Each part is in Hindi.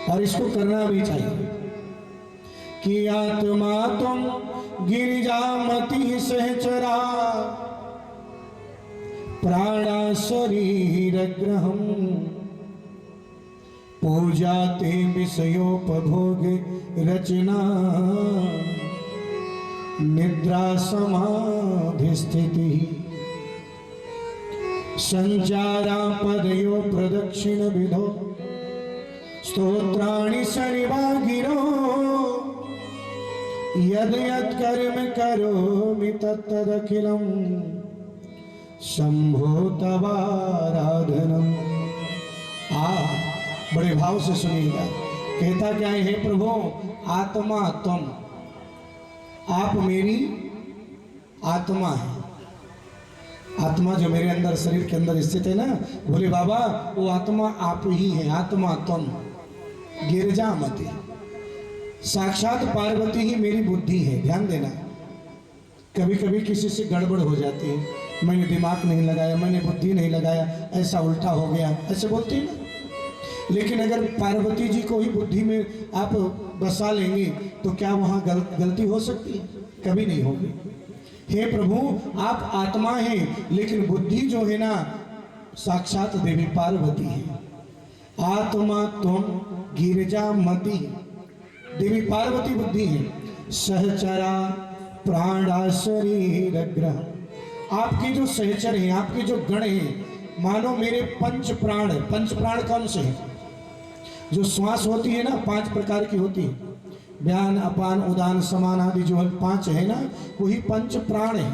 और इसको करना भी चाहिए कि आत्मा तुम गिरिजामति सहचरा प्राणा शरीर ग्रहम पूजा ते विषयोपभोग रचना निद्रा समाधि स्थिति संचारा पदयो प्रदक्षिण विधो स्तोत्राणि शनिवागिरो यद यद कर्म करोमि तत्तदखिलम शंभो तवाराधनम। बड़े भाव से सुनिएगा, कहता क्या है, हे प्रभु आत्मा तुम, आप मेरी आत्मा है। आत्मा जो मेरे अंदर शरीर के अंदर स्थित है ना, बोले बाबा वो आत्मा आप ही है। आत्मा तुम गिरिजामति, साक्षात पार्वती ही मेरी बुद्धि है। ध्यान देना, कभी कभी किसी से गड़बड़ हो जाती है, मैंने दिमाग नहीं लगाया, मैंने बुद्धि नहीं लगाया, ऐसा उल्टा हो गया, ऐसे बोलते हैं ना। लेकिन अगर पार्वती जी को ही बुद्धि में आप बसा लेंगे तो क्या वहाँ गलती हो सकती है? कभी नहीं होगी। हे प्रभु आप आत्मा हैं, लेकिन बुद्धि जो है ना साक्षात देवी पार्वती है। आत्मा तुम गिरिजामति, देवी पार्वती बुद्धि है। सहचरा प्राणा शरीर ग्रह, आपके जो सहचर हैं, आपके जो गण हैं, मानो मेरे पंच प्राण। पंच प्राण कौन से हैं? जो श्वास होती है ना, 5 प्रकार की होती है, व्यान अपान उदान समान आदि जो 5 है ना, वही पंच प्राण है।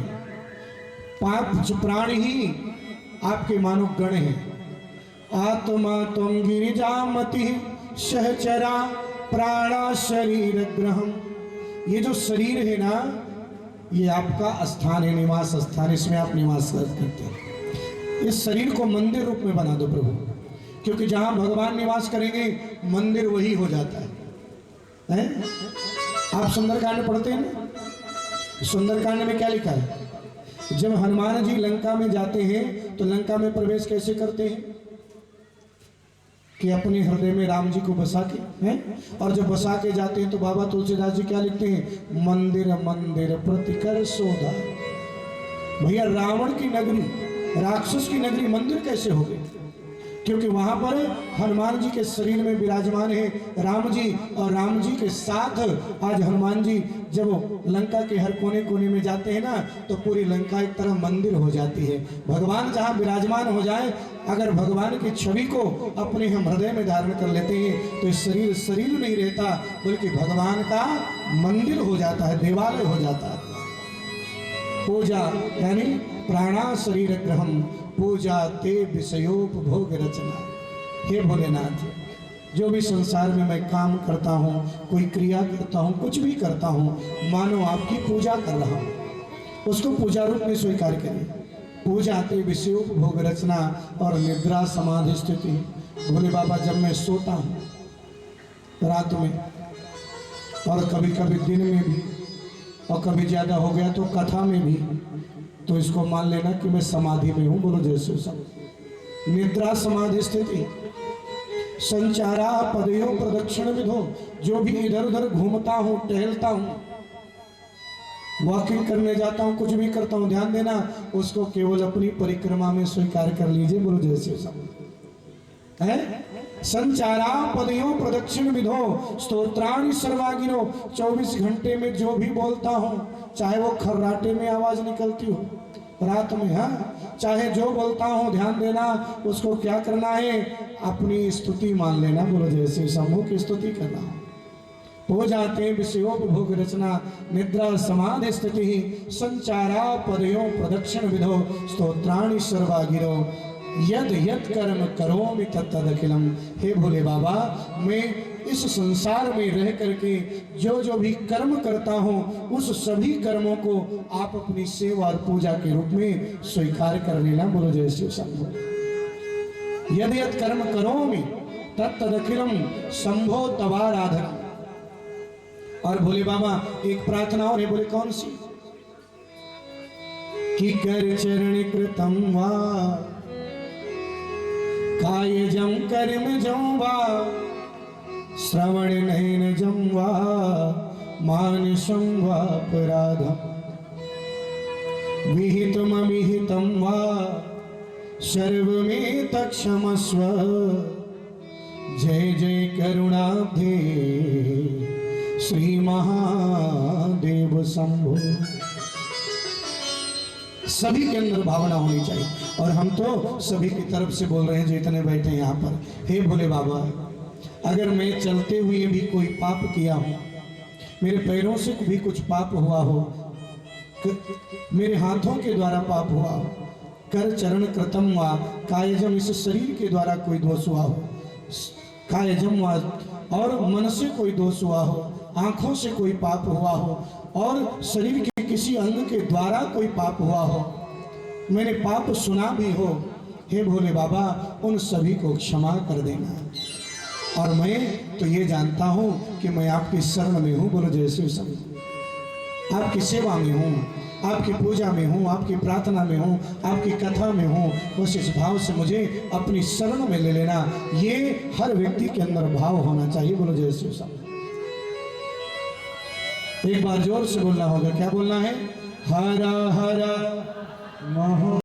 5 प्राण ही आपके मानो गण हैं। आत्मा तुम गिरिजामति सहचरा प्राणा शरीर ग्रहम, ये जो शरीर है ना, ये आपका स्थान है, निवास स्थान, इसमें आप निवास करते हैं। इस शरीर को मंदिर रूप में बना दो प्रभु, क्योंकि जहां भगवान निवास करेंगे मंदिर वही हो जाता है। आप सुंदरकांड पढ़ते हैं ना, सुंदरकांड में क्या लिखा है? जब हनुमान जी लंका में जाते हैं तो लंका में प्रवेश कैसे करते हैं? कि अपने हृदय में राम जी को बसा के हैं, और जब बसा के जाते हैं तो बाबा तुलसीदास जी क्या लिखते हैं? मंदिर मंदिर प्रतिकर शोधा। भैया रावण की नगरी, राक्षस की नगरी मंदिर कैसे हो गई? क्योंकि वहां पर हनुमान जी के शरीर में विराजमान है राम जी, और राम जी के साथ आज हनुमान जी जब लंका के हर कोने कोने में जाते हैं ना, तो पूरी लंका एक तरह मंदिर हो जाती है। भगवान जहां विराजमान हो जाए, अगर भगवान की छवि को अपने हम हृदय में धारण कर लेते हैं तो शरीर शरीर नहीं रहता, बल्कि भगवान का मंदिर हो जाता है, देवालय हो जाता है। पूजा यानी प्राणा शरीर ग्रहम पूजा ते विषयोपभोग रचना। हे भोलेनाथ, जो भी संसार में मैं काम करता हूँ, कोई क्रिया करता हूँ, कुछ भी करता हूँ, मानो आपकी पूजा कर रहा हूँ, उसको पूजा रूप में स्वीकार करें। पूजा ते विषयोपभोग रचना और निद्रा समाधि स्थिति। भोले बाबा जब मैं सोता हूँ रात में, और कभी कभी दिन में भी, और कभी ज़्यादा हो गया तो कथा में भी, तो इसको मान लेना कि मैं समाधि में हूँ। बोलो जैसे सब। निद्रा समाधि स्थिति। संचारा पदयो प्रदक्षिण विधो, जो भी इधर उधर घूमता हूँ, टहलता हूँ, वॉकिंग करने जाता हूँ, कुछ भी करता हूँ, ध्यान देना उसको केवल अपनी परिक्रमा में स्वीकार कर लीजिए। बोलो जैसे सब है। संचारा पदयो प्रदक्षिण विधो स्तोत्राणि सर्वागिनो, 24 घंटे में जो भी बोलता हूँ, चाहे वो खर्राटे में आवाज निकलती हो रात में, हाँ, चाहे जो बोलता हूँ, ध्यान देना उसको क्या करना है? अपनी स्तुति मान लेना। बोलो जैसे समूह की स्तुति करना। हो जाते विषयोपभोग रचना निद्रा समाधि स्थिति संचारा पदयो प्रदक्षिण विधो स्तोत्राणि सर्वागिरो यद यद कर्म करोमि तत्तदखिलम। हे भोले बाबा, मैं इस संसार में रह करके जो जो भी कर्म करता हूँ, उस सभी कर्मों को आप अपनी सेवा और पूजा के रूप में स्वीकार कर लेना। बोलो जय शिव शंभो। यद यद कर्म करोमि तत्तदखिलम शंभो तवाराधनम। और भोले बाबा एक प्रार्थना और है, बोले कौन सी? कि कर चरण कृतम वा कायजम कर्म जं वा श्रवणनैनजं वा मानसं वापराधम् विहितमविहितं वा सर्वमेतत्क्षमस्व। जय जय करुणाब्धे श्री महादेव शंभो। सभी के अंदर भावना होनी चाहिए। और हम तो सभी की तरफ से बोल रहे हैं जो इतने बैठे हैं यहाँ पर। हे भोले बाबा, अगर मैं चलते हुए भी कोई पाप किया हो, मेरे पैरों से भी कुछ पाप हुआ हो, मेरे हाथों के द्वारा पाप हुआ हो, कर चरण कृतम वा कायजम, इस शरीर के द्वारा कोई दोष हुआ हो, कायजम वा और मन से कोई दोष हुआ हो, आंखों से कोई पाप हुआ हो, और शरीर के किसी अंग के द्वारा कोई पाप हुआ हो, मैंने पाप सुना भी हो, हे भोले बाबा उन सभी को क्षमा कर देना। और मैं तो ये जानता हूँ कि मैं आपकी शरण में हूँ। बोलो जय श्री शंकर। आपकी सेवा में हूँ, आपकी पूजा में हूँ, आपकी प्रार्थना में हूँ, आपकी कथा में हूँ। बस इस भाव से मुझे अपनी शरण में ले लेना। ये हर व्यक्ति के अंदर भाव होना चाहिए। बोलो जय श्री शंकर। एक बार जोर से बोलना होगा। क्या बोलना है? हरा हरा महा